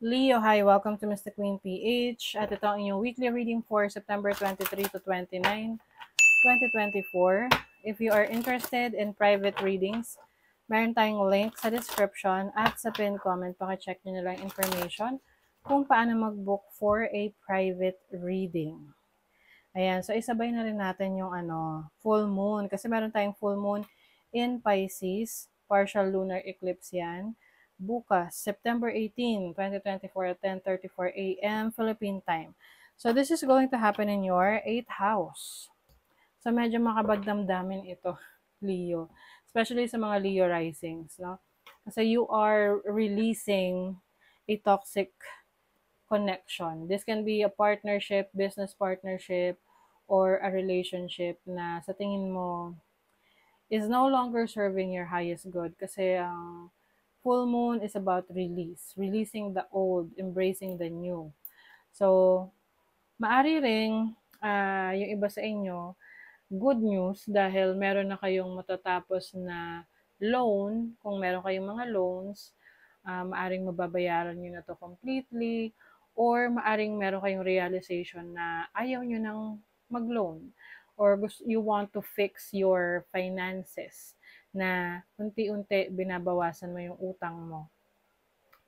Leo, hi! Welcome to Mr. Queen PH. At ito ang inyong weekly reading for September 23 to 29, 2024. If you are interested in private readings, meron tayong link sa description at sa pin comment. Pakicheck nyo na lang information kung paano mag-book for a private reading. Ayan, so isabay na rin natin yung full moon. Kasi meron tayong full moon in Pisces. Partial lunar eclipse yan. Bukas, September 18, 2024 at 10:34 a.m. Philippine time. So this is going to happen in your 8th house. So medyo makabagdamdamin ito, Leo. Especially sa mga Leo risings, no? Kasi you are releasing a toxic connection. This can be a partnership, business partnership, or a relationship na sa tingin mo is no longer serving your highest good. Kasi ang full moon is about release. Releasing the old, embracing the new. So, maari ring yung iba sa inyo, good news dahil meron na kayong matatapos na loan. Kung meron kayong mga loans, maaring mababayaran nyo na to completely, or maaring meron kayong realization na ayaw nyo nang mag-loan, or you want to fix your finances, na unti-unti binabawasan mo yung utang mo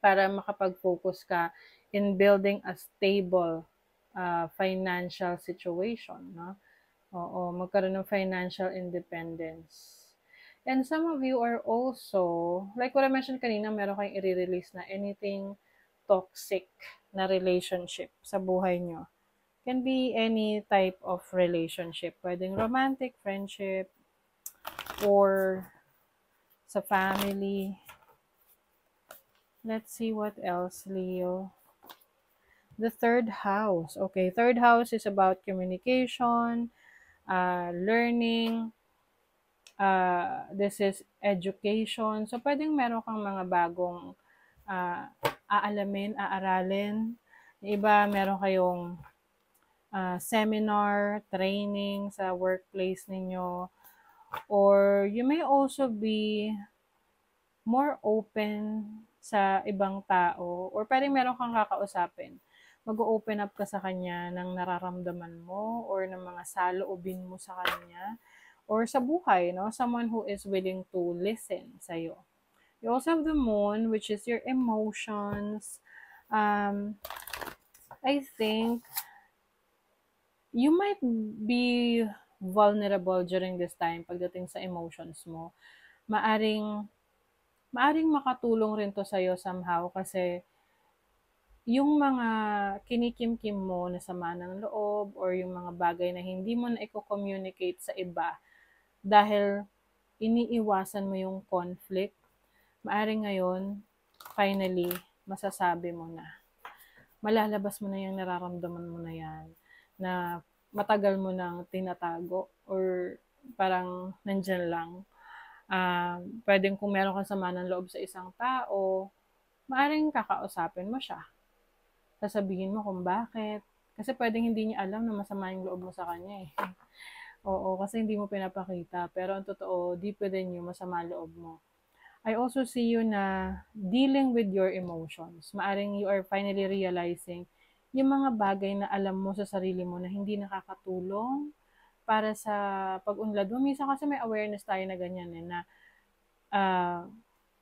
para makapag-focus ka in building a stable financial situation, no? Oo, magkaroon ng financial independence. And some of you are also, like what I mentioned kanina, meron kayong i-release na anything toxic na relationship sa buhay nyo. Can be any type of relationship. Pwedeng romantic, friendship, or sa family. Let's see what else, Leo. The third house. Okay, third house is about communication, learning, this is education. So, pwedeng meron kang mga bagong aaralin. Yung iba, meron kayong seminar, training sa workplace ninyo. Or you may also be more open sa ibang tao. Or pwedeng meron kang kakausapin. Mag-open up ka sa kanya ng nararamdaman mo or ng mga saloobin mo sa kanya or sa buhay, no? Someone who is willing to listen sa'yo. You also have the moon, which is your emotions. I think you might be vulnerable during this time pagdating sa emotions mo. Maaring makatulong rin to sa'yo somehow kasi yung mga kinikimkim mo na sama ng loob or yung mga bagay na hindi mo na i-communicate sa iba dahil iniiwasan mo yung conflict, maaring ngayon, finally, masasabi mo na. Malalabas mo na yung nararamdaman mo na yan, na matagal mo nang tinatago or parang nandyan lang. Pwedeng kung meron kang sama ng loob sa isang tao, maaring kakausapin mo siya. Sasabihin mo kung bakit. Kasi pwedeng hindi niya alam na masama yung loob mo sa kanya eh. Oo, kasi hindi mo pinapakita. Pero ang totoo, deep within you, masama loob mo. I also see you na dealing with your emotions. Maaring you are finally realizing yung mga bagay na alam mo sa sarili mo na hindi nakakatulong para sa pag-unlad mo. Minsan kasi may awareness tayo na ganyan eh, na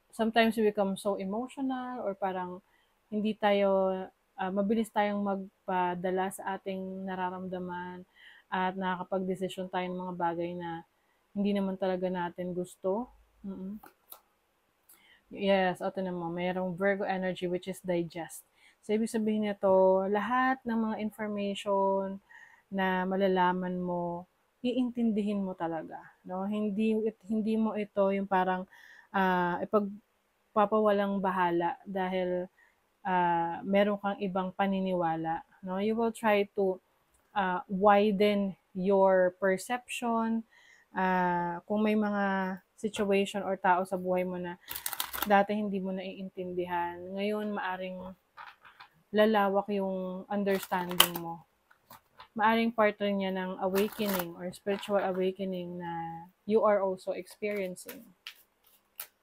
sometimes we become so emotional or parang hindi tayo, mabilis tayong magpadala sa ating nararamdaman at nakakapag-desisyon tayo ng mga bagay na hindi naman talaga natin gusto. Yes, ito naman, mayroong Virgo energy which is digest. So, ibig sabihin nito, lahat ng mga information na malalaman mo, iintindihin mo talaga. No? Hindi mo ito yung parang ipagpapawalang bahala dahil meron kang ibang paniniwala. No? You will try to widen your perception. Kung may mga situation or tao sa buhay mo na dati hindi mo naiintindihan, ngayon maaring lalawak yung understanding mo. Maaring part rin niya ng awakening or spiritual awakening na you are also experiencing.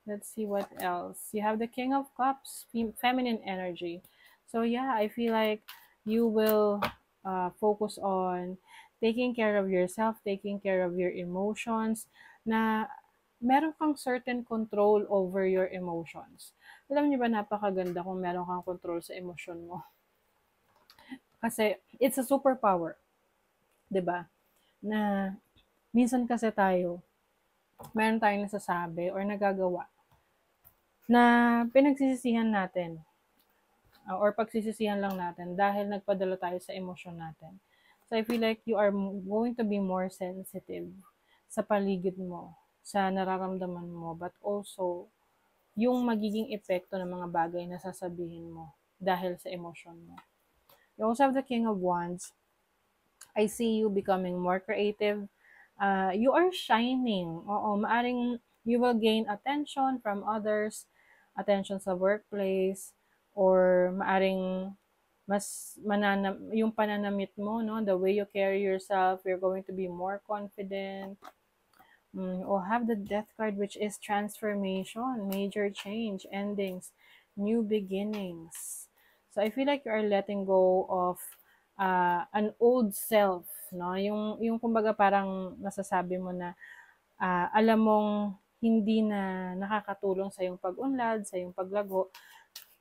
Let's see what else. You have the King of Cups, feminine energy. So yeah, I feel like you will focus on taking care of yourself, taking care of your emotions, na meron kang certain control over your emotions. Alam niyo ba, napakaganda kung meron kang control sa emosyon mo. Kasi it's a superpower, 'di ba? Na minsan kasi tayo, meron tayong nasasabi or nagagawa na pinagsisisihan natin or pagsisisihan lang natin dahil nagpadala tayo sa emosyon natin. So I feel like you are going to be more sensitive sa paligid mo, sa nararamdaman mo, but also yung magiging epekto ng mga bagay na sasabihin mo dahil sa emosyon mo. You also have the King of Wands. I see you becoming more creative. You are shining. Oo, maaring you will gain attention from others, attention sa workplace, or maaring yung pananamit mo, no, the way you carry yourself, you're going to be more confident. Or have the Death card, which is transformation, major change, endings, new beginnings. So I feel like you are letting go of an old self, no? Yung kumbaga parang nasasabi mo na alam mong hindi na nakakatulong sa yung pag-unlad, sa yung paglago,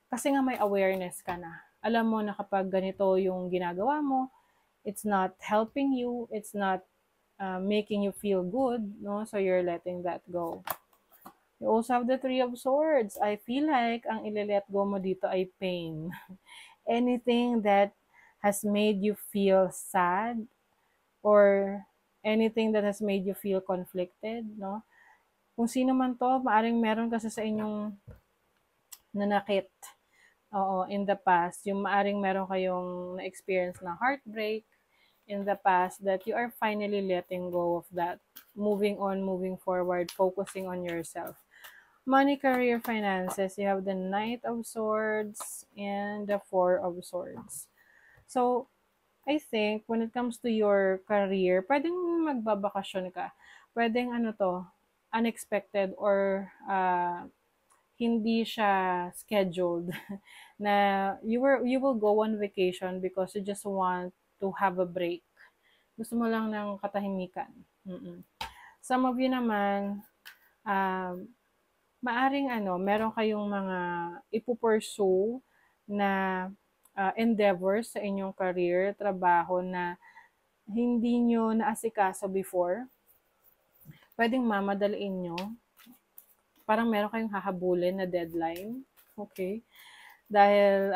kasi nga may awareness ka na. Alam mo na kapag ganito yung ginagawa mo, it's not helping you, it's not making you feel good, no? So you're letting that go. You also have the Three of Swords. I feel like ang ile-let go mo dito ay pain. Anything that has made you feel sad or anything that has made you feel conflicted, no? Kung sino man to, maaring meron kasi sa inyong nanakit. Oo, in the past. Yung maaring meron kayong na-experience na heartbreak in the past that you are finally letting go of that. Moving on, moving forward, focusing on yourself. Money, career, finances. You have the Knight of Swords and the Four of Swords. So, I think when it comes to your career, pwedeng magbabakasyon ka. Pwedeng ano to, unexpected or hindi siya scheduled na you will go on vacation because you just want to have a break. Gusto mo lang ng katahimikan. Some of you naman, maaring meron kayong mga ipupursue na endeavors sa inyong career, trabaho na hindi nyo naasikaso before. Pwedeng mamadaliin nyo. Parang meron kayong hahabulin na deadline. Okay? Dahil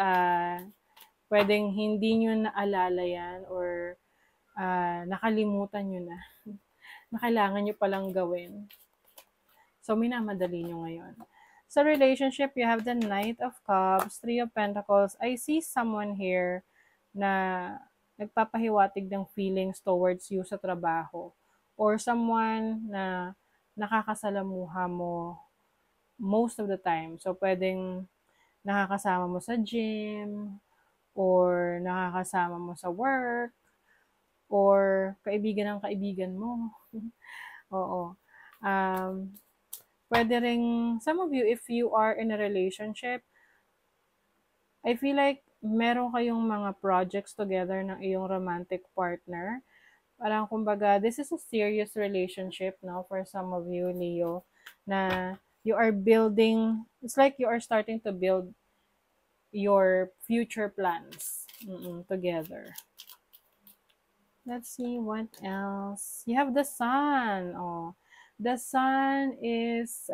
pwedeng hindi nyo naalala yan or nakalimutan nyo na na kailangan nyo palang gawin. So, minamadali nyo ngayon. Sa relationship, you have the Knight of Cups, Three of Pentacles. I see someone here na nagpapahiwatig ng feelings towards you sa trabaho. Or someone na nakakasalamuha mo most of the time. So, pwedeng nakakasama mo sa gym, or nakakasama mo sa work, or kaibigan ng kaibigan mo. Oo. Pwede ring, some of you, if you are in a relationship, I feel like meron kayong mga projects together ng iyong romantic partner. Parang kumbaga, this is a serious relationship, no, for some of you, Leo, na you are building, it's like you are starting to build your future plans together. Let's see what else. You have the Sun. Oh, the Sun is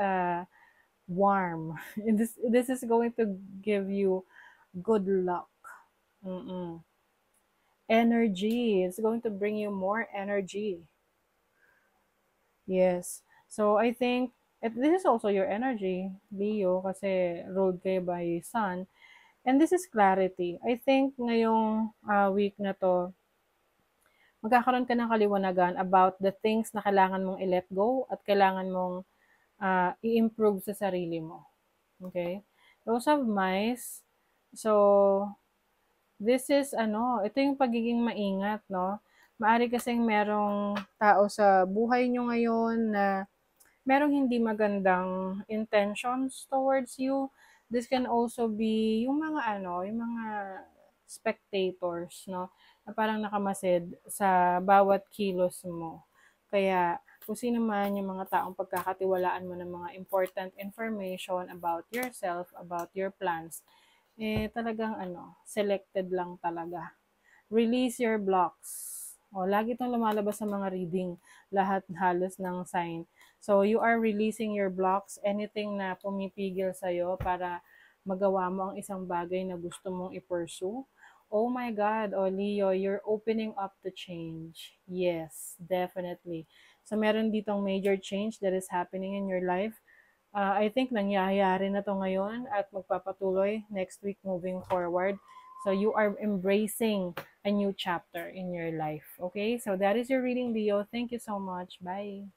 warm. This is going to give you good luck. Energy. It's going to bring you more energy. Yes. So I think this is also your energy, Leo, kasi ruled kayo by Sun. And this is clarity. I think ngayong week na to, magkakaroon ka ng kaliwanagan about the things na kailangan mong i-let go at kailangan mong i-improve sa sarili mo. Okay? Those have mice. So, this is, ito yung pagiging maingat, no? Maari kasing merong tao sa buhay nyo ngayon na merong hindi magandang intentions towards you. This can also be yung mga ano, yung mga spectators, no? Na parang nakamasid sa bawat kilos mo. Kaya, kung sino man yung mga taong pagkakatiwalaan mo ng mga important information about yourself, about your plans, eh talagang ano, selected lang talaga. Release your blocks. O, lagi itong lumalabas sa mga reading, lahat halos ng sign. So, you are releasing your blocks, anything na pumipigil sa'yo para magawa mo ang isang bagay na gusto mong i-pursue. Oh my God, o Leo, you're opening up to change. Yes, definitely. So, meron ditong major change that is happening in your life. I think nangyayari na to ngayon at magpapatuloy next week moving forward. So you are embracing a new chapter in your life. Okay, so that is your reading, Leo. Thank you so much. Bye.